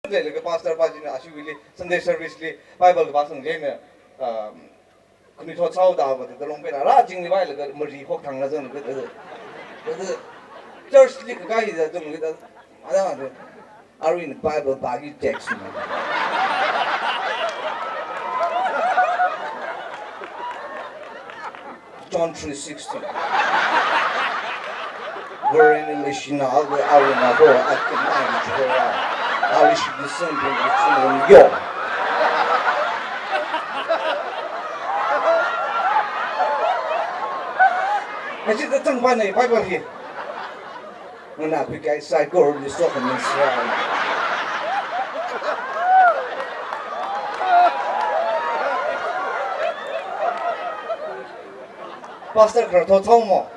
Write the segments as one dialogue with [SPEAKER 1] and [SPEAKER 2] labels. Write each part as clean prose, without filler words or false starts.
[SPEAKER 1] Like pastor Pajina Ashwili, Sunday service, Bible Basang Jane, Kunito Sauda, the Lompena, Rajing the Violet, Murray Hawk Tangazan, the church guy is doing with us. I don't know. Are in the Bible baggy text? John 3:16. We're in the Lishina, our Nabo, at the mind. I wish you descended with you. I just the tongue one Bible here. When I pick a side go to the stock and Israel. Pastor Krato Tomo.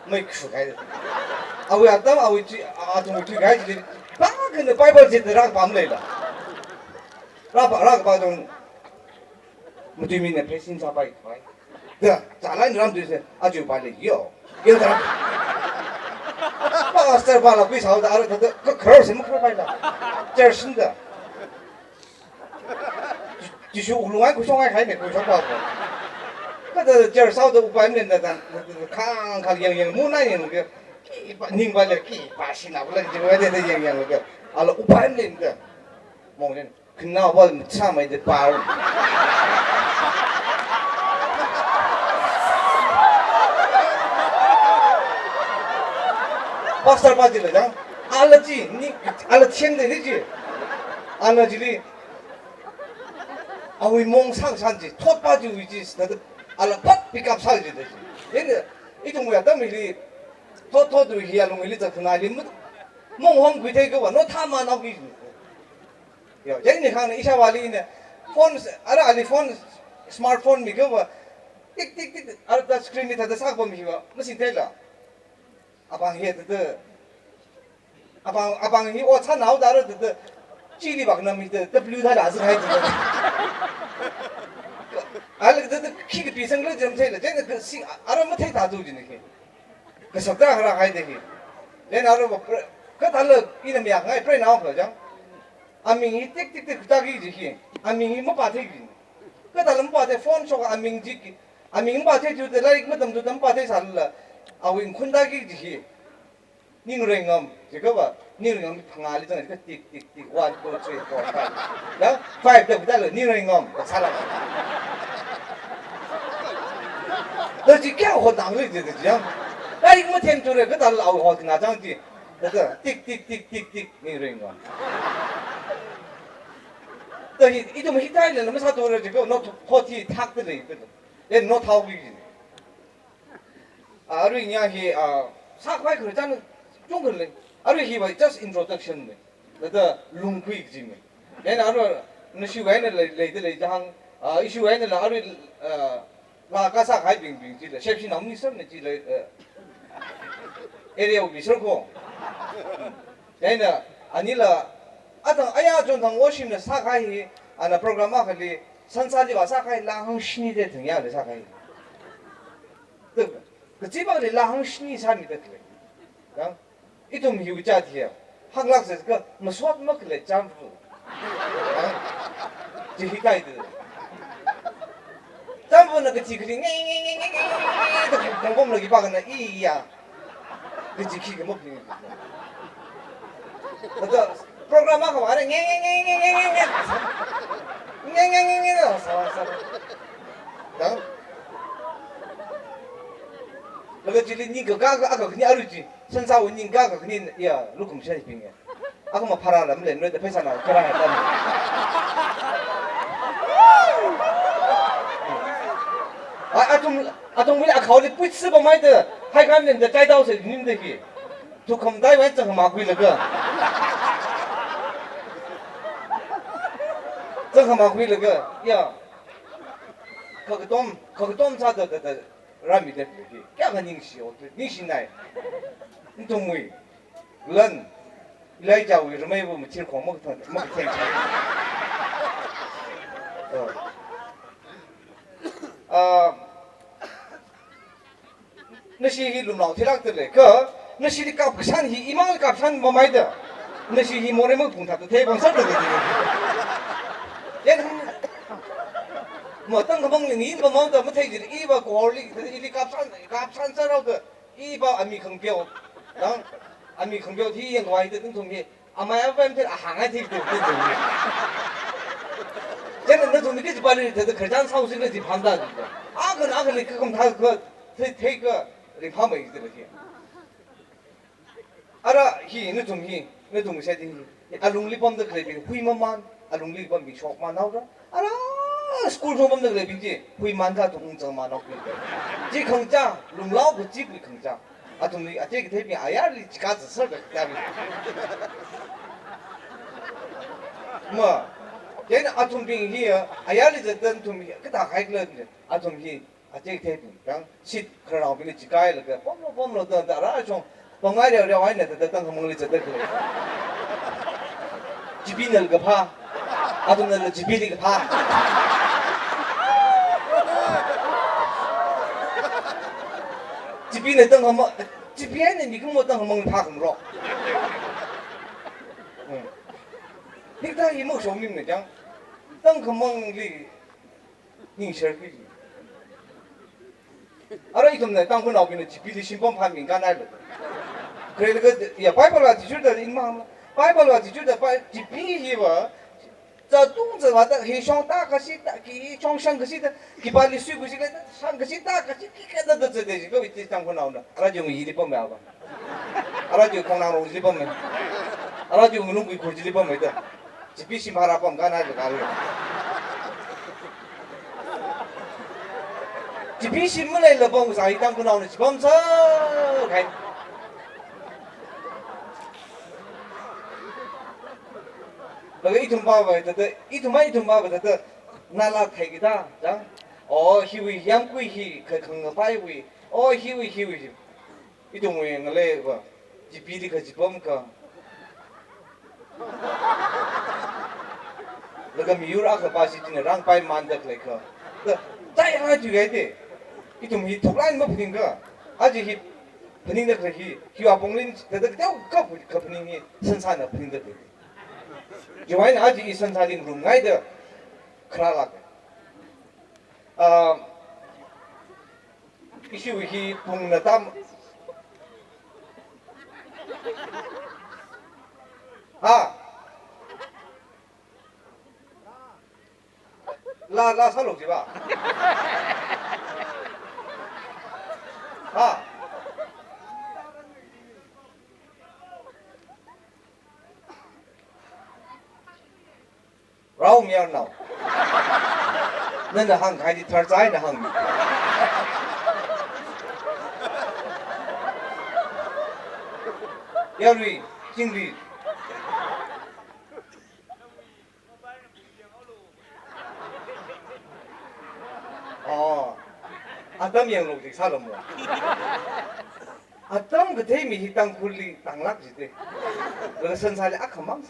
[SPEAKER 1] Make sure I will have done, I will do guys. Back in the Bible, did the rock bomb later. Rock bottom. What do you mean the patients are by? The line around this, as you buy the yo. You know, Pastor Balabis, how the curse and there's in there. You should like to show my hand. But the church out of Biden that the Kang Moon. Ning ba le ki ba sin na le jwe de yang yang le ala upan le de mo ne kna ba cha mai de pa pastor ba ji le jang ala ji ni ala chen de ji ala ji li awi mong sang san ji thot ba ji wi ji ala pat pick up sa ji de ye 이 동무야 담이리 토토도 히알롱 일리자 그나리 몽홍 귀테가 와노 타마 나오기 야 제니 칸 이샤발리네 폰 아라 알리 폰 스마트폰 미가 와 틱틱틱 아라 다 스크린이 다 사고 미가 무슨 될라 아방 헤드 아방 히 오차 나오다르 드 찌리 박남이드 W 다 아즈 하이드 알레 드 키가 비생글 좀 세라 제가 그 아라 못해 다 두지네 그 석다 하라 가야 되기 내 나로 그 달러 이는 미야가 프레 나온 거죠 아밍이 띡띡띡 그다기지 아밍이 뭐 바태기 그 달러 뭐 바태 폰 쇼가 아밍지 아밍 바태 주들 라이크 뭐덤 좀 바태 살라 아윈 쿤다기지 닝랭엄 제가 봐 닝랭엄 방알이 전에 그 띡띡띡 1 2 3 4 5 야 5 더 달러 닝랭엄 살아 너 지켜 호 당을 되지 나 이거 뭐 텐트래 그 달라 어 나장지 그래서 띡띡띡띡띡 이런 거. 또 이좀 히타이는 너무 사도를 지고 너 포티 탁들이 있거든. 얘 너 타오기지. 아루 이야기 사과에 그러잖아. 좀 그래. 아루 히바 just introduction. 그래서 룽퀴지네. 얘는 아루 너시와에는 레이들 장 이슈와에는 아루 라가사 가이빙빙지래. 셰프시 남니 선네 지래 에리어 비서고 얘는 아니라 아동 아야 좀당 오시는 사가이 아나 프로그램 하기 선사지가 사가이 라항 신이데 등야를 사가이 그 지방에 라항 신이 사니까 그래 이좀 유자지야 학락에서 그뭐 수업 먹을래 잠부 지히가이드 잠부는 그 지그리 냥냥냥냥냥 공공력이 박는 이야 그 지키게 먹는 거. 그래서 프로그램 하고 말해 냥냥냥냥냥 사와서. 당. 그거 지리 니 그가 아까 그냥 알지. 선사원 니가 그냥 야 루금 샤이 빙해. 아까 뭐 팔아라 물에 너네 회사 나 그러나 아좀 우리 아카우리 뿌스 뭐 마이드 하이간데 짜이다오서 님들이 또 검다이 완전 그 막고 있는 거 저거 막고 있는 거야 거기 좀 사도 라미 대표기 깨가 닝시 어때 닝시 나이 동무이 런 일라이자고 이름에 보면 제일 고먹 텐 nasi hi lumlau thirak tere ka nasi di kap san hi imal kap san mamaida 那是一模的么碰他的台帮上的个，也他们，么当个梦里你不忙的么太子一把锅里，他一里夹山这那个一把阿米坑标，然后阿米坑标体验外的那种的，阿妈要问他行爱体的那种的，现在那种的就是把你这个客栈超市那些盘子的，阿个你看他个他个你盘没的那些。ara hi na tum hi na tum sa ding alung lipom da kle hui man alung lipom bi chok man naw da ara school thom bam da kle bi ji hui man da tum chang ma naw ji khang cha lung lao bu ji bu khang cha a tum ni a je ke the bi aya li ji ka zi sa da ya bi ma ye na a tum bi hi aya li zhe den tum hi ka da khai kle a tum hi a je ke the bi dang sit kra bi ni ji kai le ke bom lo da ra chong帮俺聊完了，他等他梦里在这个，几比那个怕，阿东那几比那个怕，几比那等他梦，几比那你跟我等他梦怕很弱，你看一梦说明的讲，等他梦里，你说可以，阿拉一种呢，当个老兵的几比的新帮判敏感来了。그래 그 야 바이블과 지주들 인망 바이블과 지주들 바이 지피히와 자 동자 왔다 해상 다 같이 이 정상 같이 기 빨리 수고 시가 상 같이 다 같이 기가다 더 되지 그 위치 장고 나온다 알아죠 이리 보면 알아죠 공나로 우리 보면 알아죠 우는 거 고지리 보면 돼 지피시 말아 보면 가나도 가려 지피시 문에 보면 사이 장고 나오는 지범서 가那个一通八百，这一通八百，这那拉开个大，这样，哦，希为养贵希，可坑个百位，哦，希为，一通位我来个，一比的可一帮个，那个米有那个巴西真的让百万的来个，这再让他就来的，一通希突然没不听个，而且希不听的可希，希望帮人，这叫可不听希生产的不听的可。Juain aji isan saling rungai de keralak. Isu hi pung natam. La salok jiba. Rau miao nào, nên là hàng hai đi thar trái là hàng, yêu đi, chính đi, Adam yang lục thì sao rồi, Adam cái thế mình tăng kuli tăng lắc gì thế, rồi sân sai lại ác không mang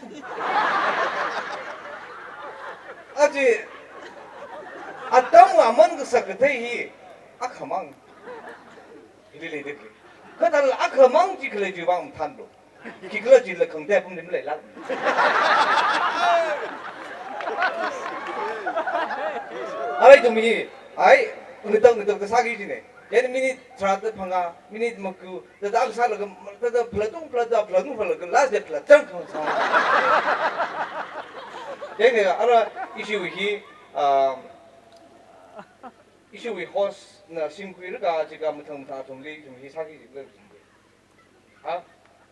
[SPEAKER 1] 아직 아땅 와만 그 사그테히 아카망 이리래 되게 그달 아카망 지클레 주방 탄도 기클레 지르 컨대 봄님 레라 아이 좀이 아이 그때 사기지네 얘는 미니 트라트 방아 미니 먹고 나도 살아가 나도 플라tung 플라tung 라스데 플라tung 얘가 알아 이슈위 이슈위 호스 나 심구이가 지금 무슨 다 좀리 좀 희사기 지금 아